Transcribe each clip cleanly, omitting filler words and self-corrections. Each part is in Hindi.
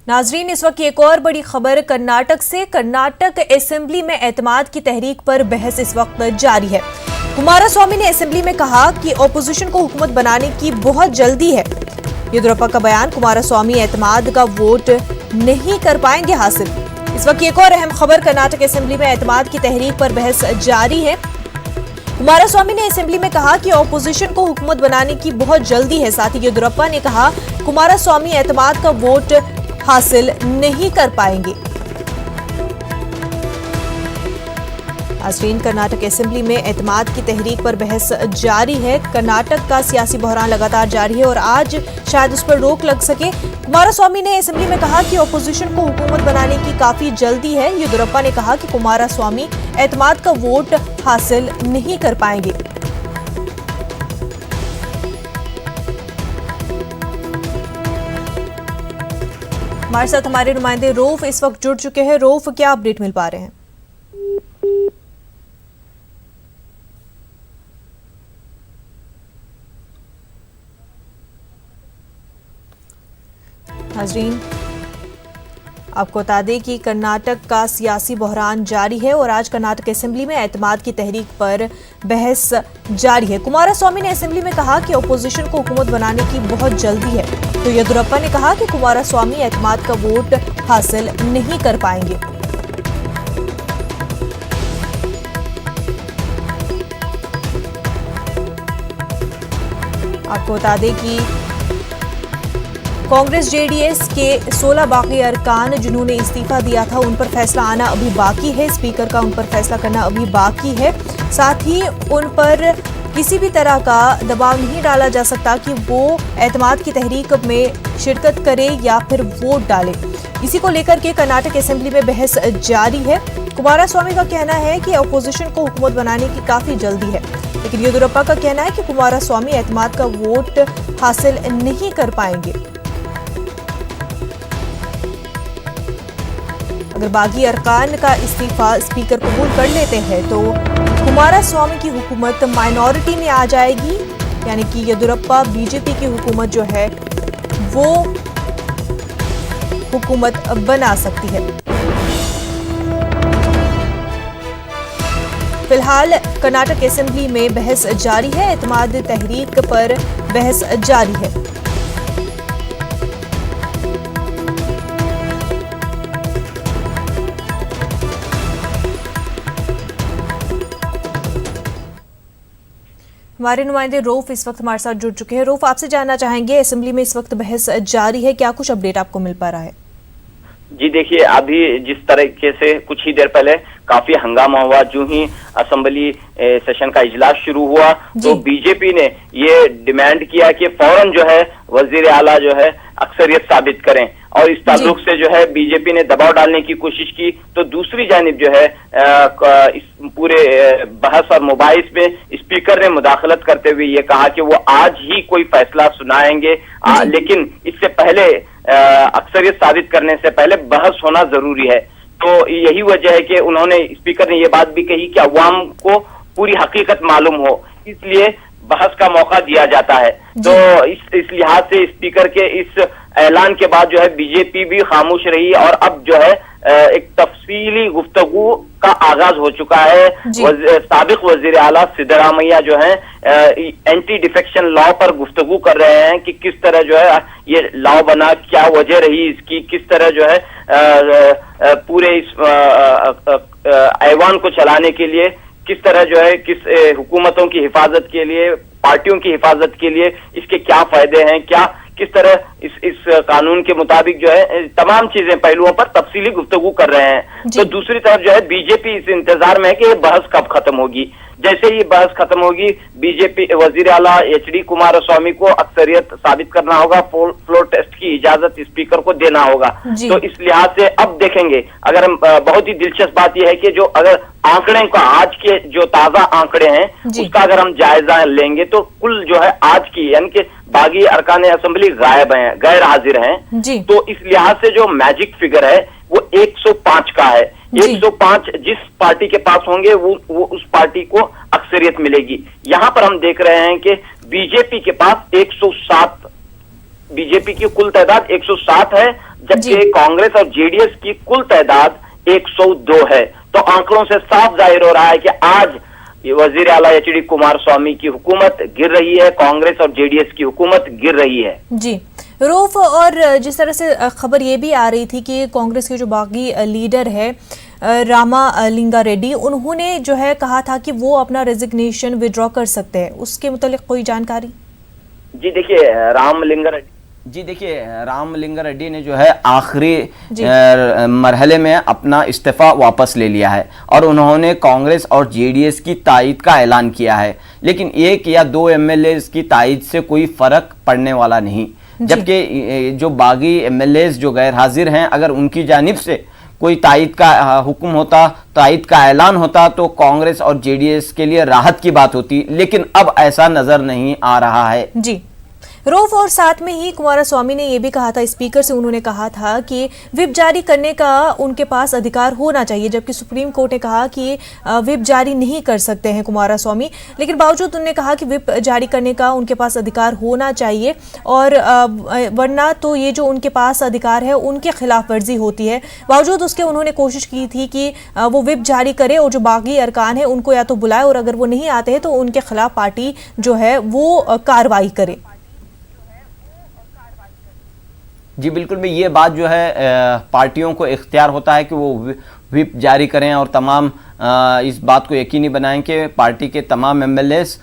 नाजरीन, इस वक्त एक और बड़ी खबर कर्नाटक से। कर्नाटक असेंबली में एतमाद की तहरीक पर बहस इस वक्त जारी है। कुमारस्वामी ने असेंबली में कहा कि ओपोजिशन को हुकूमत बनाने की बहुत जल्दी है। येदियुरप्पा का बयान, कुमारस्वामी एतमाद का वोट नहीं कर पाएंगे हासिल। इस वक्त एक और अहम खबर, कर्नाटक असेंबली में एतमाद की तहरीक पर बहस जारी है। कुमारस्वामी ने असेंबली में कहा कि ओपोजिशन को हुकूमत बनाने की बहुत जल्दी है। साथ ही येदियुरप्पा ने कहा कुमारस्वामी एतमाद का वोट हासिल नहीं कर पाएंगे। नाज़रीन, कर्नाटक असेंबली में एतमाद की तहरीक पर बहस जारी है। कर्नाटक का सियासी बहरान लगातार जारी है और आज शायद उस पर रोक लग सके। कुमारस्वामी ने असेंबली में कहा कि ओपोजिशन को हुकूमत बनाने की काफी जल्दी है। येदियुरप्पा ने कहा कि कुमारस्वामी एतमाद का वोट हासिल नहीं कर पाएंगे। हमारे साथ हमारे नुमाइंदे रऊफ इस वक्त जुड़ चुके हैं। रऊफ, क्या अपडेट मिल पा रहे हैं? नाज़रीन, आपको बता दें कि कर्नाटक का सियासी बहरान जारी है और आज कर्नाटक असेंबली में एतमाद की तहरीक पर बहस जारी है। कुमारस्वामी ने असेंबली में कहा कि ओपोजिशन को हुकूमत बनाने की बहुत जल्दी है, तो येदियुरप्पा ने कहा कि कुमारस्वामी एतमाद का वोट हासिल नहीं कर पाएंगे। आपको बता दें कि कांग्रेस जेडीएस के 16 बाकी अरकान जिन्होंने इस्तीफा दिया था, उन पर फैसला आना अभी बाकी है। स्पीकर का उन पर फैसला करना अभी बाकी है। साथ ही उन पर किसी भी तरह का दबाव नहीं डाला जा सकता कि वो एतमाद की तहरीक में शिरकत करे या फिर वोट डाले। इसी को लेकर के कर्नाटक असेंबली में बहस जारी है। कुमारस्वामी का कहना है कि अपोजिशन को हुकूमत बनाने की काफी जल्दी है, लेकिन येदियुरप्पा का कहना है कि कुमारस्वामी एतमाद का वोट हासिल नहीं कर पाएंगे। अगर बागी अरकान का इस्तीफा स्पीकर कबूल कर लेते हैं तो कुमारस्वामी की हुकूमत माइनॉरिटी में आ जाएगी, यानी कि येदियुरप्पा बीजेपी की हुकूमत जो है वो हुकूमत बना सकती है। फिलहाल कर्नाटक असेंबली में बहस जारी है। एतमाद तहरीक पर बहस जारी है। हमारे नुमाइंदे रऊफ इस वक्त हमारे साथ जुड़ चुके हैं। रऊफ, आपसे जानना चाहेंगे, असेंबली में इस वक्त बहस जारी है, क्या कुछ अपडेट आपको मिल पा रहा है? जी देखिए, अभी जिस तरीके से कुछ ही देर पहले काफी हंगामा हुआ, जो ही असेंबली सेशन का इजलास शुरू हुआ तो बीजेपी ने ये डिमांड किया कि फौरन जो है वजीर आला जो है अक्सरियत साबित करें, और इस ताल्लुक से जो है बीजेपी ने दबाव डालने की कोशिश की। तो दूसरी जानिब जो है इस पूरे बहस और मुबाहिस में स्पीकर ने मुदाखलत करते हुए ये कहा कि वो आज ही कोई फैसला सुनाएंगे, लेकिन इससे पहले अक्सरियत साबित करने से पहले बहस होना जरूरी है। तो यही वजह है कि उन्होंने, स्पीकर ने ये बात भी कही कि अवाम को पूरी हकीकत मालूम हो, इसलिए बहस का मौका दिया जाता है। तो इस लिहाज से स्पीकर के इस ऐलान के बाद जो है बीजेपी भी खामोश रही और अब जो है एक तफसीली गुफ्तगू का आगाज हो चुका है। साबिक वजीर आला सिद्धरामैया जो है एंटी डिफेक्शन लॉ पर गुफ्तगू कर रहे हैं कि किस तरह जो है ये लॉ बना, क्या वजह रही इसकी, किस तरह जो है पूरे इस ऐवान को चलाने के लिए किस तरह जो है किस हुकूमतों की हिफाजत के लिए, पार्टियों की हिफाजत के लिए इसके क्या फायदे हैं, क्या किस तरह इस कानून के मुताबिक जो है तमाम चीजें, पहलुओं पर तफसीली गुफ्तगू कर रहे हैं। तो दूसरी तरफ जो है बीजेपी इस इंतजार में है कि ये बहस कब खत्म होगी। जैसे ही बहस खत्म होगी, बीजेपी वजीर आला एचडी कुमारस्वामी को अक्सरियत साबित करना होगा, फ्लोर टेस्ट की इजाजत स्पीकर को देना होगा। तो इस लिहाज से अब देखेंगे, अगर हम बहुत ही दिलचस्प बात यह है कि जो अगर आंकड़े का आज के जो ताजा आंकड़े हैं उसका अगर हम जायजा लेंगे तो कुल जो है आज की, यानी कि बागी अरकान असेंबली गायब हैं, गैर हाजिर हैं। तो इस लिहाज से जो मैजिक फिगर है वो 105 का है। 105 जिस पार्टी के पास होंगे वो उस पार्टी को अक्सरियत मिलेगी। यहां पर हम देख रहे हैं कि बीजेपी के पास 107 बीजेपी की कुल तादाद 107 है, जी। जबकि कांग्रेस और जेडीएस की कुल तादाद 102 है। तो आंकड़ों से साफ जाहिर हो रहा है कि आज वजीर आला एचडी कुमारस्वामी की हुकूमत गिर रही है, कांग्रेस और जेडीएस की हुकूमत गिर रही है। जी रऊफ, और जिस तरह से खबर ये भी आ रही थी कि कांग्रेस के जो बागी लीडर है रामा लिंगा रेड्डी, उन्होंने जो है कहा था कि वो अपना रेजिग्नेशन विड्रॉ कर सकते हैं, उसके मुतालिक कोई जानकारी? जी देखिए, रामलिंगा रेड्डी ने जो है आखिरी मरहले में अपना इस्तीफा वापस ले लिया है और उन्होंने कांग्रेस और जेडीएस की तायद का ऐलान किया है, लेकिन 1 या 2 एमएलए की तायद से कोई फर्क पड़ने वाला नहीं। जबकि जो बागी एमएलए जो गैर हाजिर हैं, अगर उनकी जानिब से कोई तायद का हुक्म होता, तायद का ऐलान होता, तो कांग्रेस और जेडीएस के लिए राहत की बात होती, लेकिन अब ऐसा नजर नहीं आ रहा है। जी रऊफ, और साथ में ही कुमारस्वामी ने यह भी कहा था, स्पीकर से उन्होंने कहा था कि विप जारी करने का उनके पास अधिकार होना चाहिए, जबकि सुप्रीम कोर्ट ने कहा कि विप जारी नहीं कर सकते हैं कुमारस्वामी, लेकिन बावजूद उन्होंने कहा कि विप जारी करने का उनके पास अधिकार होना चाहिए और वरना तो ये जो उनके पास अधिकार है उनके खिलाफ वर्जी होती है। बावजूद उसके उन्होंने कोशिश की थी कि वो विप जारी करे और जो बागी अरकान है उनको या तो बुलाए और अगर वो नहीं आते हैं तो उनके खिलाफ पार्टी जो है वो कार्रवाई करे। जी बिल्कुल भी, ये बात जो है पार्टियों को इख्तियार होता है कि वो व्हिप जारी करें और तमाम इस बात को यकीनी बनाएं कि पार्टी के तमाम एमएलएस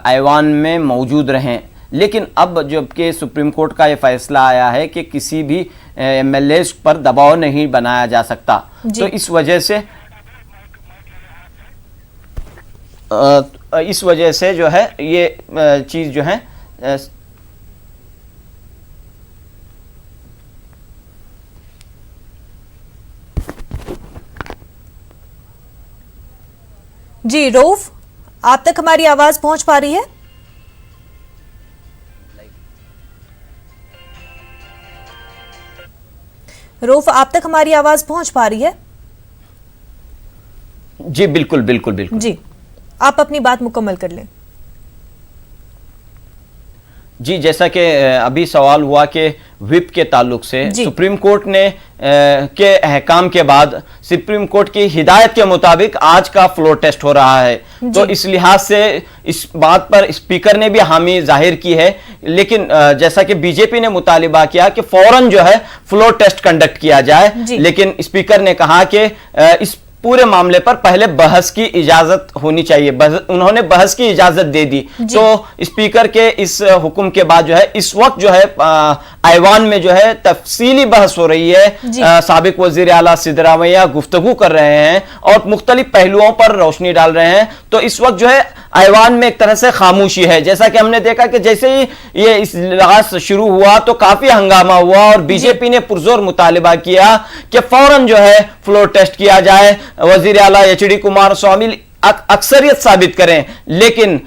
ऐवान में मौजूद रहें। लेकिन अब जबकि सुप्रीम कोर्ट का ये फैसला आया है कि किसी भी एमएलएस पर दबाव नहीं बनाया जा सकता, तो इस वजह से जो है ये चीज़ जो है जी रऊफ, आप तक हमारी आवाज पहुंच पा रही है? रऊफ, आप तक हमारी आवाज पहुंच पा रही है? जी बिल्कुल बिल्कुल बिल्कुल। जी, आप अपनी बात मुकम्मल कर लें। जी, जैसा कि अभी सवाल हुआ कि व्हिप के ताल्लुक से सुप्रीम कोर्ट ने के अहकाम के बाद सुप्रीम कोर्ट की हिदायत के मुताबिक आज का फ्लोर टेस्ट हो रहा है, तो इस लिहाज से इस बात पर स्पीकर ने भी हामी जाहिर की है, लेकिन जैसा कि बीजेपी ने मुतालिबा किया कि फौरन जो है फ्लोर टेस्ट कंडक्ट किया जाए, लेकिन स्पीकर ने कहा कि इस पूरे मामले पर पहले बहस की इजाजत होनी चाहिए। उन्होंने बहस की इजाजत दे दी, तो स्पीकर के इस हुक्म के बाद जो है इस वक्त जो है ऐवान में जो है तफसीली बहस हो रही है। साबिक वजीर आला सिद्धरामैया गुफ्तगू कर रहे हैं और मुख्तलिफ पहलुओं पर रोशनी डाल रहे हैं, तो इस वक्त जो है ऐवान में एक तरह से खामोशी है। जैसा कि हमने देखा कि जैसे ही ये इजलास शुरू हुआ तो काफी हंगामा हुआ और बीजेपी ने पुरजोर मुतालिबा किया कि फौरन जो है फ्लोर टेस्ट किया जाए, वजीर आला एचडी कुमारस्वामी अक्सरियत साबित करें। लेकिन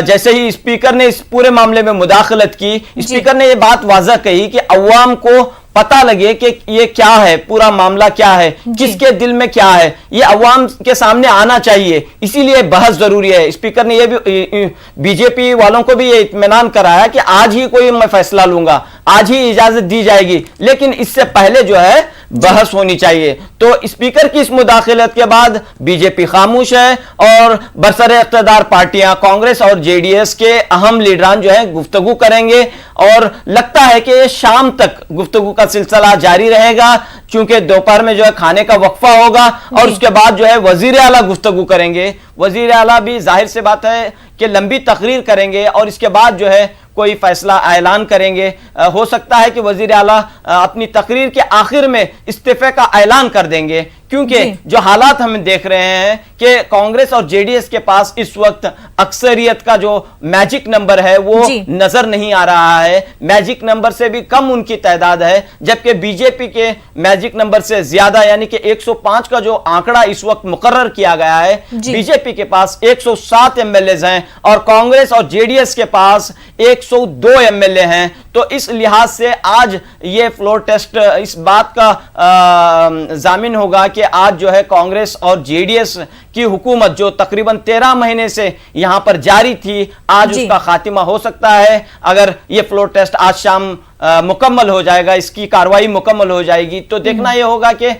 जैसे ही स्पीकर ने इस पूरे मामले में मुदाखलत की, स्पीकर ने यह बात वाज़ह कही कि अवाम को पता लगे कि ये क्या है, पूरा मामला क्या है, किसके दिल में क्या है, ये अवाम के सामने आना चाहिए, इसीलिए बहस जरूरी है। स्पीकर ने ये भी बीजेपी वालों को भी ये इत्मीनान कराया कि आज ही कोई मैं फैसला लूंगा, आज ही इजाजत दी जाएगी, लेकिन इससे पहले जो है बहस होनी चाहिए। तो स्पीकर की इस मुदाखलत के बाद बीजेपी खामोश है और बरसरे इक़्तिदार पार्टियां कांग्रेस और जेडीएस के अहम लीडरान जो है गुफ्तगू करेंगे और लगता है कि शाम तक गुफ्तगू का सिलसिला जारी रहेगा, क्योंकि दोपहर में जो है खाने का वक्फा होगा और उसके बाद जो है वजीर आला गुफ्तगू करेंगे। वजीर आला भी जाहिर से बात है कि लंबी तकरीर करेंगे और इसके बाद जो है कोई फैसला ऐलान करेंगे। हो सकता है कि वजीर आला अपनी तकरीर के आखिर में इस्तीफे का ऐलान कर देंगे, क्योंकि जो हालात हम देख रहे हैं कि कांग्रेस और जेडीएस के पास इस वक्त अक्सरियत का जो मैजिक नंबर है वो नजर नहीं आ रहा है, मैजिक नंबर से भी कम उनकी तादाद है, जबकि बीजेपी के मैजिक नंबर से ज्यादा यानी कि 105 का जो आंकड़ा इस वक्त मुकर्रर किया गया है, बीजेपी के पास 107 एमएलए हैं और कांग्रेस और जेडीएस के पास 102 एमएलए हैं। तो इस लिहाज से आज ये फ्लोर टेस्ट इस बात का जामिन होगा कि आज जो है कांग्रेस और जेडीएस की हुकूमत जो तकरीबन 13 महीने से यहां पर जारी थी, आज जी। उसका खात्मा हो सकता है। अगर ये फ्लोर टेस्ट आज शाम मुकम्मल हो जाएगा, इसकी कार्रवाई मुकम्मल हो जाएगी, तो देखना ये होगा कि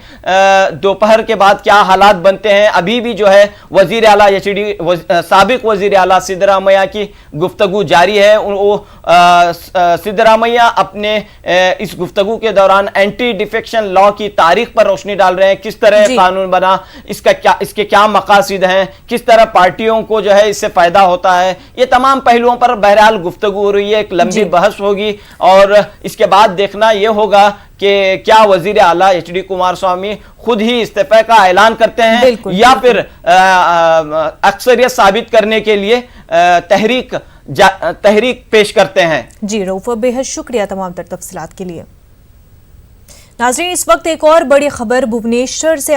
दोपहर के बाद क्या हालात बनते हैं। अभी भी जो है वजीर आला साबिक वजीर आला सिद्धरामैया की गुफ्तगू जारी है। वो सिद्धरामैया अपने इस गुफ्तगू के दौरान एंटी डिफेक्शन लॉ की तारीख पर रोशनी डाल रहे हैं, किस तरह कानून बना, इसके क्या मकासद हैं, किस तरह पार्टियों को जो है इससे फायदा होता है। ये तमाम पहलुओं पर बहरहाल गुफ्तगू हो रही है, एक लंबी बहस होगी और इसके बाद देखना यह होगा कि क्या वजीर आला एचडी कुमारस्वामी खुद ही इस्तीफे का ऐलान करते हैं या फिर अक्सरियत साबित करने के लिए तहरीक पेश करते हैं। जी रऊफ, बेहद शुक्रिया तमाम तर तफसीलात के लिए। नाज़रीन, इस वक्त एक और बड़ी खबर भुवनेश्वर से